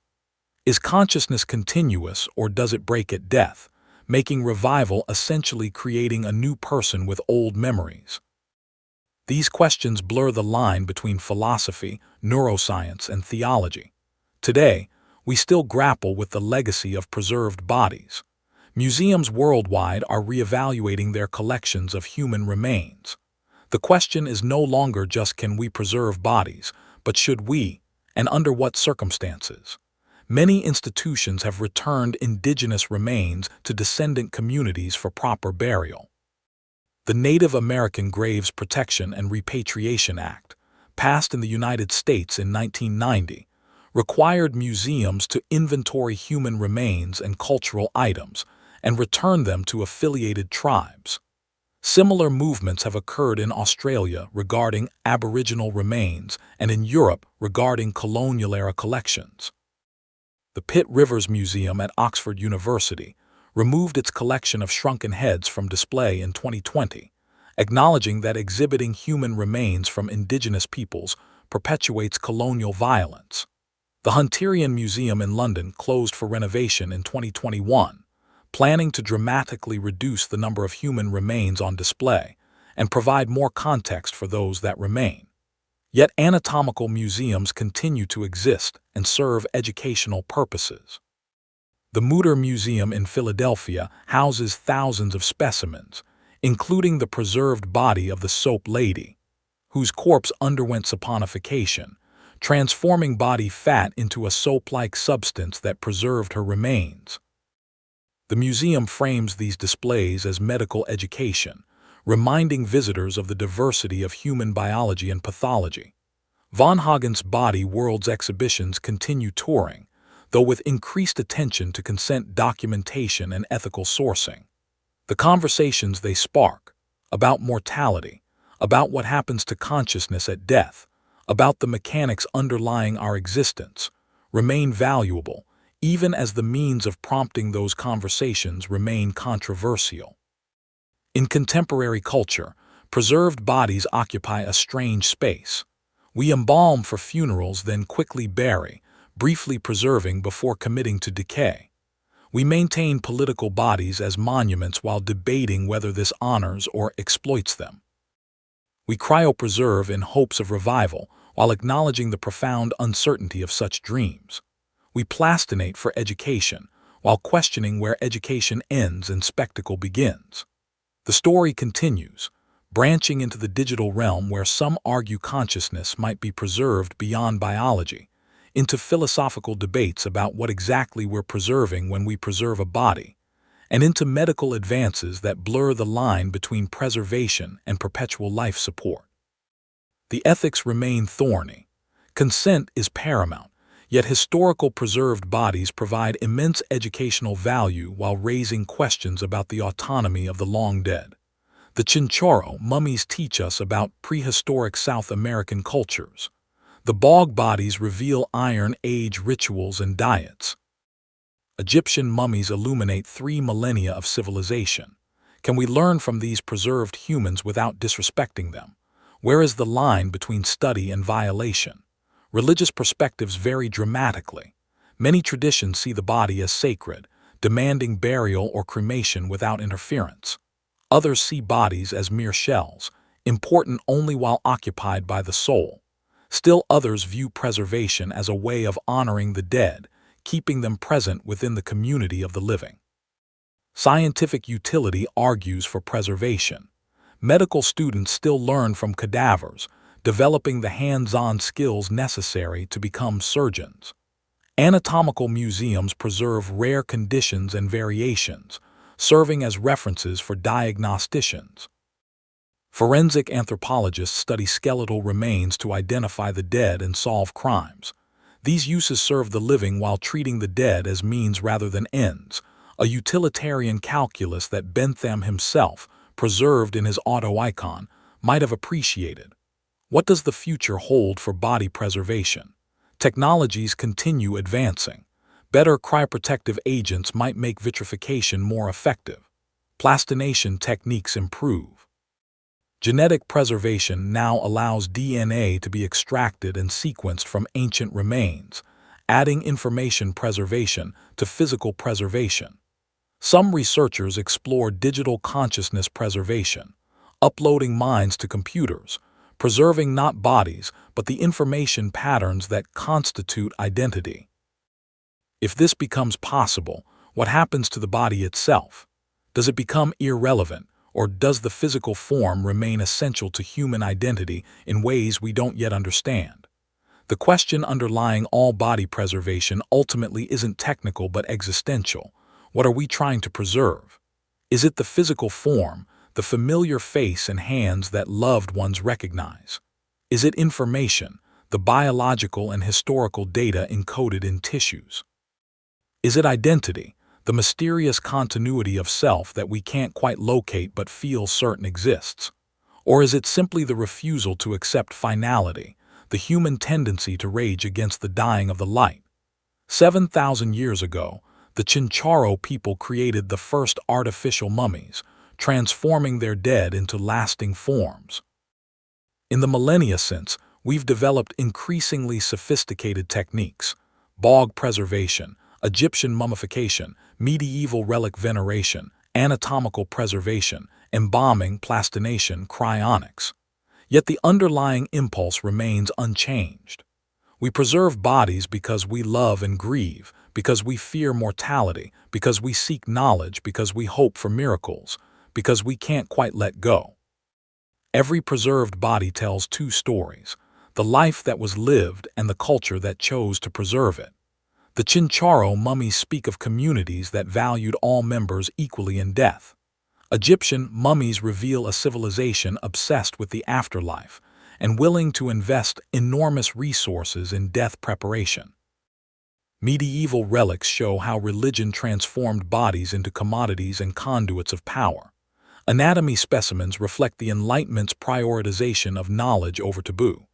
Is consciousness continuous, or does it break at death, making revival essentially creating a new person with old memories? These questions blur the line between philosophy, neuroscience, and theology. Today, we still grapple with the legacy of preserved bodies. Museums worldwide are reevaluating their collections of human remains. The question is no longer just can we preserve bodies, but should we, and under what circumstances? Many institutions have returned indigenous remains to descendant communities for proper burial. The Native American Graves Protection and Repatriation Act, passed in the United States in 1990, required museums to inventory human remains and cultural items and return them to affiliated tribes. Similar movements have occurred in Australia regarding Aboriginal remains and in Europe regarding colonial-era collections. The Pitt Rivers Museum at Oxford University removed its collection of shrunken heads from display in 2020, acknowledging that exhibiting human remains from indigenous peoples perpetuates colonial violence. The Hunterian Museum in London closed for renovation in 2021, planning to dramatically reduce the number of human remains on display and provide more context for those that remain. Yet anatomical museums continue to exist and serve educational purposes. The Mutter Museum in Philadelphia houses thousands of specimens, including the preserved body of the Soap Lady, whose corpse underwent saponification, transforming body fat into a soap-like substance that preserved her remains. The museum frames these displays as medical education, reminding visitors of the diversity of human biology and pathology. Von Hagen's Body Worlds exhibitions continue touring, though with increased attention to consent documentation and ethical sourcing. The conversations they spark, about mortality, about what happens to consciousness at death, about the mechanics underlying our existence, remain valuable, even as the means of prompting those conversations remain controversial. In contemporary culture, preserved bodies occupy a strange space. We embalm for funerals, then quickly bury, briefly preserving before committing to decay. We maintain political bodies as monuments while debating whether this honors or exploits them. We cryopreserve in hopes of revival while acknowledging the profound uncertainty of such dreams. We plastinate for education while questioning where education ends and spectacle begins. The story continues, branching into the digital realm where some argue consciousness might be preserved beyond biology, into philosophical debates about what exactly we're preserving when we preserve a body, and into medical advances that blur the line between preservation and perpetual life support. The ethics remain thorny. Consent is paramount, yet historical preserved bodies provide immense educational value while raising questions about the autonomy of the long dead. The Chinchorro mummies teach us about prehistoric South American cultures. The bog bodies reveal Iron Age rituals and diets. Egyptian mummies illuminate 3 millennia of civilization. Can we learn from these preserved humans without disrespecting them? Where is the line between study and violation? Religious perspectives vary dramatically. Many traditions see the body as sacred, demanding burial or cremation without interference. Others see bodies as mere shells, important only while occupied by the soul. Still others view preservation as a way of honoring the dead, keeping them present within the community of the living. Scientific utility argues for preservation. Medical students still learn from cadavers, developing the hands-on skills necessary to become surgeons. Anatomical museums preserve rare conditions and variations, serving as references for diagnosticians. Forensic anthropologists study skeletal remains to identify the dead and solve crimes. These uses serve the living while treating the dead as means rather than ends, a utilitarian calculus that Bentham himself, preserved in his auto-icon, might have appreciated. What does the future hold for body preservation? Technologies continue advancing. Better cryoprotective agents might make vitrification more effective. Plastination techniques improve. Genetic preservation now allows DNA to be extracted and sequenced from ancient remains, adding information preservation to physical preservation. Some researchers explore digital consciousness preservation, uploading minds to computers, preserving not bodies but the information patterns that constitute identity. If this becomes possible, what happens to the body itself? Does it become irrelevant, or does the physical form remain essential to human identity in ways we don't yet understand? The question underlying all body preservation ultimately isn't technical but existential. What are we trying to preserve? Is it the physical form, the familiar face and hands that loved ones recognize? Is it information, the biological and historical data encoded in tissues? Is it identity, the mysterious continuity of self that we can't quite locate but feel certain exists? Or is it simply the refusal to accept finality, the human tendency to rage against the dying of the light? 7,000 years ago, the Chinchorro people created the first artificial mummies, transforming their dead into lasting forms. In the millennia since, we've developed increasingly sophisticated techniques: bog preservation, Egyptian mummification, medieval relic veneration, anatomical preservation, embalming, plastination, cryonics. Yet the underlying impulse remains unchanged. We preserve bodies because we love and grieve, because we fear mortality, because we seek knowledge, because we hope for miracles, because we can't quite let go. Every preserved body tells two stories: the life that was lived and the culture that chose to preserve it. The Chinchorro mummies speak of communities that valued all members equally in death. Egyptian mummies reveal a civilization obsessed with the afterlife and willing to invest enormous resources in death preparation. Medieval relics show how religion transformed bodies into commodities and conduits of power. Anatomy specimens reflect the Enlightenment's prioritization of knowledge over taboo.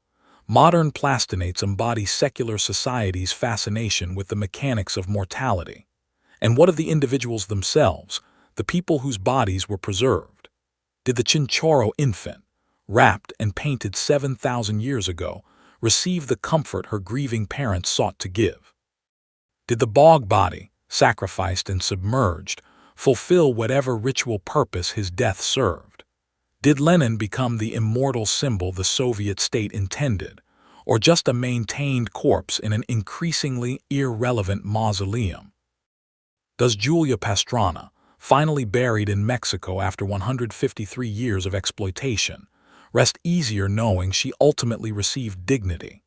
Modern plastinates embody secular society's fascination with the mechanics of mortality. And what of the individuals themselves, the people whose bodies were preserved? Did the Chinchorro infant, wrapped and painted 7,000 years ago, receive the comfort her grieving parents sought to give? Did the bog body, sacrificed and submerged, fulfill whatever ritual purpose his death served? Did Lenin become the immortal symbol the Soviet state intended, or just a maintained corpse in an increasingly irrelevant mausoleum? Does Julia Pastrana, finally buried in Mexico after 153 years of exploitation, rest easier knowing she ultimately received dignity?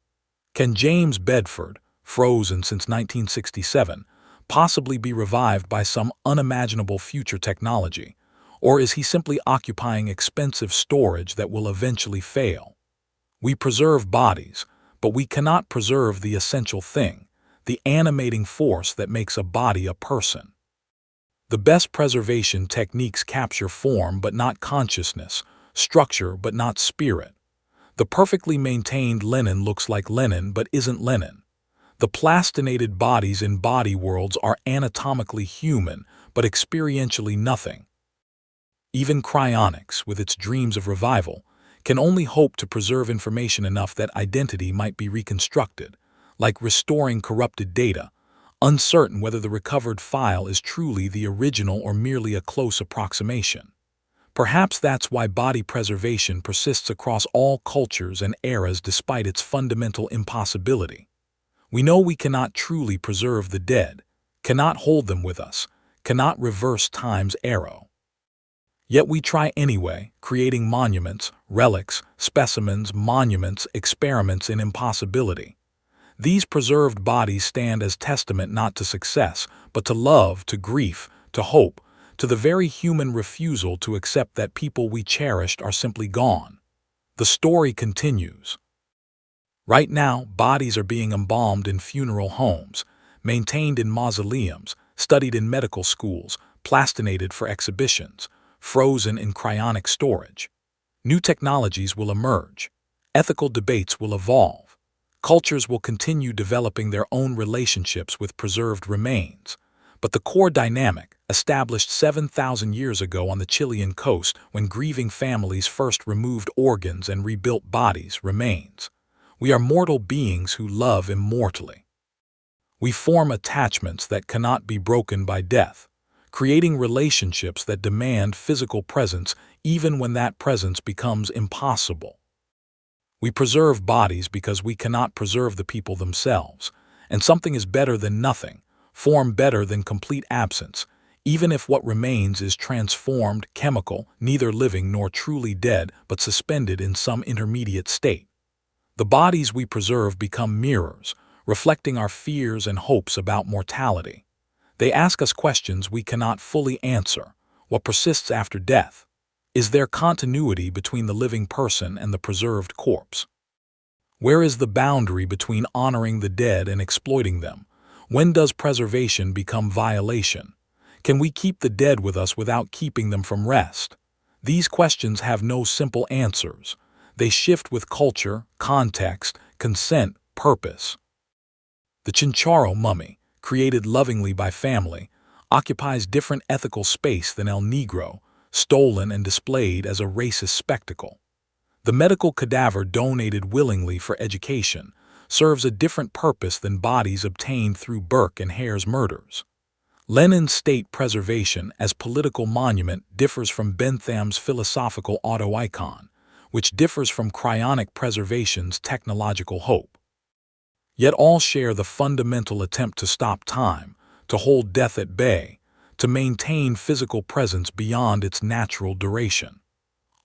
Can James Bedford, frozen since 1967, possibly be revived by some unimaginable future technology? Or is he simply occupying expensive storage that will eventually fail? We preserve bodies, but we cannot preserve the essential thing, the animating force that makes a body a person. The best preservation techniques capture form but not consciousness, structure but not spirit. The perfectly maintained Lenin looks like Lenin but isn't Lenin. The plastinated bodies in body worlds are anatomically human but experientially nothing. Even cryonics, with its dreams of revival, can only hope to preserve information enough that identity might be reconstructed, like restoring corrupted data, uncertain whether the recovered file is truly the original or merely a close approximation. Perhaps that's why body preservation persists across all cultures and eras despite its fundamental impossibility. We know we cannot truly preserve the dead, cannot hold them with us, cannot reverse time's arrow. Yet we try anyway, creating monuments, relics, specimens, monuments, experiments in impossibility. These preserved bodies stand as testament not to success, but to love, to grief, to hope, to the very human refusal to accept that people we cherished are simply gone. The story continues. Right now, bodies are being embalmed in funeral homes, maintained in mausoleums, studied in medical schools, plastinated for exhibitions, frozen in cryonic storage. New technologies will emerge. Ethical debates will evolve. Cultures will continue developing their own relationships with preserved remains. But the core dynamic, established 7,000 years ago on the Chilean coast when grieving families first removed organs and rebuilt bodies, remains. We are mortal beings who love immortally. We form attachments that cannot be broken by death, creating relationships that demand physical presence even when that presence becomes impossible. We preserve bodies because we cannot preserve the people themselves, and something is better than nothing, form better than complete absence, even if what remains is transformed, chemical, neither living nor truly dead, but suspended in some intermediate state. The bodies we preserve become mirrors, reflecting our fears and hopes about mortality. They ask us questions we cannot fully answer. What persists after death? Is there continuity between the living person and the preserved corpse? Where is the boundary between honoring the dead and exploiting them? When does preservation become violation? Can we keep the dead with us without keeping them from rest? These questions have no simple answers. They shift with culture, context, consent, purpose. The Chinchorro mummy, created lovingly by family, occupies different ethical space than El Negro, stolen and displayed as a racist spectacle. The medical cadaver donated willingly for education serves a different purpose than bodies obtained through Burke and Hare's murders. Lenin's state preservation as political monument differs from Bentham's philosophical auto-icon, which differs from cryonic preservation's technological hope. Yet all share the fundamental attempt to stop time, to hold death at bay, to maintain physical presence beyond its natural duration.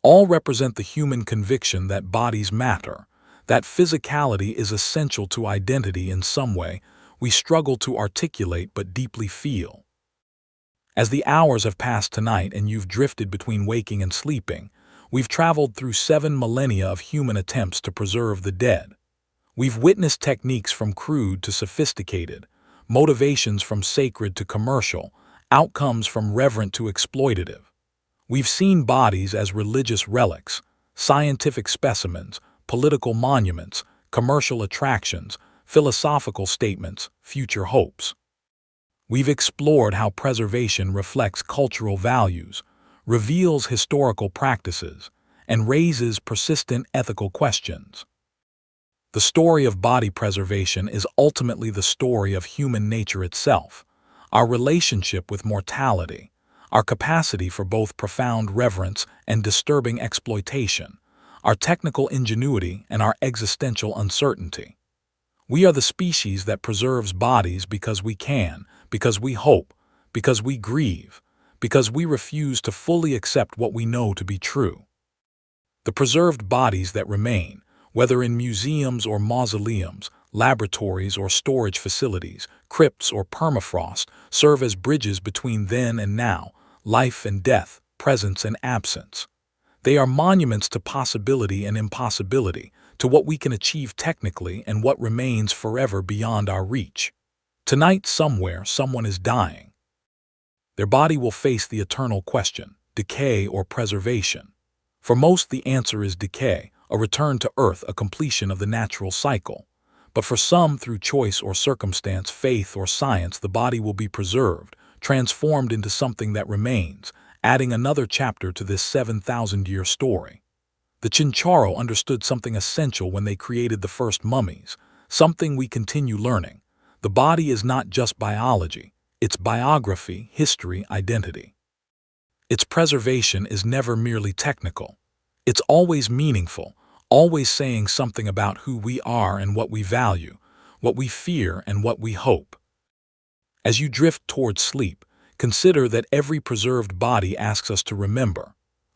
All represent the human conviction that bodies matter, that physicality is essential to identity in some way we struggle to articulate but deeply feel. As the hours have passed tonight and you've drifted between waking and sleeping, we've traveled through 7 millennia of human attempts to preserve the dead. We've witnessed techniques from crude to sophisticated, motivations from sacred to commercial, outcomes from reverent to exploitative. We've seen bodies as religious relics, scientific specimens, political monuments, commercial attractions, philosophical statements, future hopes. We've explored how preservation reflects cultural values, reveals historical practices, and raises persistent ethical questions. The story of body preservation is ultimately the story of human nature itself, our relationship with mortality, our capacity for both profound reverence and disturbing exploitation, our technical ingenuity and our existential uncertainty. We are the species that preserves bodies because we can, because we hope, because we grieve, because we refuse to fully accept what we know to be true. The preserved bodies that remain, whether in museums or mausoleums, laboratories or storage facilities, crypts or permafrost, serve as bridges between then and now, life and death, presence and absence. They are monuments to possibility and impossibility, to what we can achieve technically and what remains forever beyond our reach. Tonight, somewhere, someone is dying. Their body will face the eternal question, decay or preservation. For most, the answer is decay, a return to earth, a completion of the natural cycle. But for some, through choice or circumstance, faith or science, the body will be preserved, transformed into something that remains, adding another chapter to this 7,000-year story. The Chincharo understood something essential when they created the first mummies, something we continue learning. The body is not just biology, it's biography, history, identity. Its preservation is never merely technical. It's always meaningful, always saying something about who we are and what we value, what we fear and what we hope. As you drift towards sleep, consider that every preserved body asks us to remember.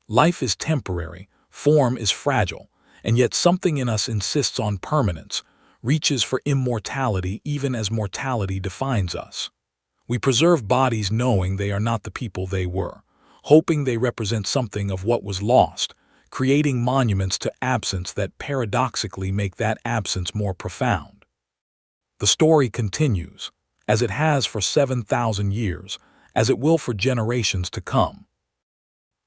Life is temporary, form is fragile, and yet something in us insists on permanence, reaches for immortality even as mortality defines us. We preserve bodies knowing they are not the people they were, hoping they represent something of what was lost, creating monuments to absence that paradoxically make that absence more profound. The story continues, as it has for 7,000 years, as it will for generations to come.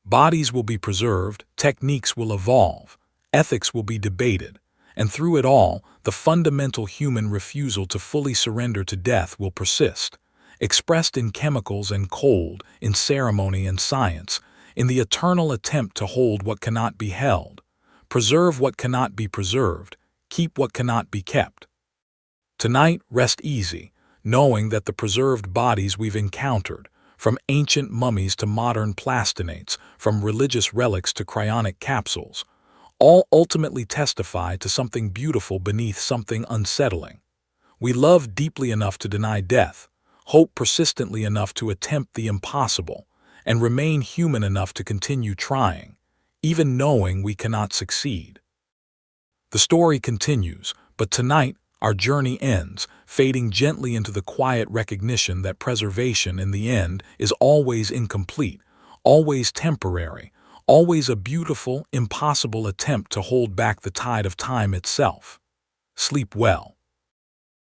Bodies will be preserved, techniques will evolve, ethics will be debated, and through it all, the fundamental human refusal to fully surrender to death will persist, expressed in chemicals and cold, in ceremony and science, in the eternal attempt to hold what cannot be held, preserve what cannot be preserved, keep what cannot be kept. Tonight, rest easy, knowing that the preserved bodies we've encountered, from ancient mummies to modern plastinates, from religious relics to cryonic capsules, all ultimately testify to something beautiful beneath something unsettling. We love deeply enough to deny death, hope persistently enough to attempt the impossible, and remain human enough to continue trying, even knowing we cannot succeed. The story continues, but tonight our journey ends, fading gently into the quiet recognition that preservation in the end is always incomplete, always temporary, always a beautiful, impossible attempt to hold back the tide of time itself. Sleep well.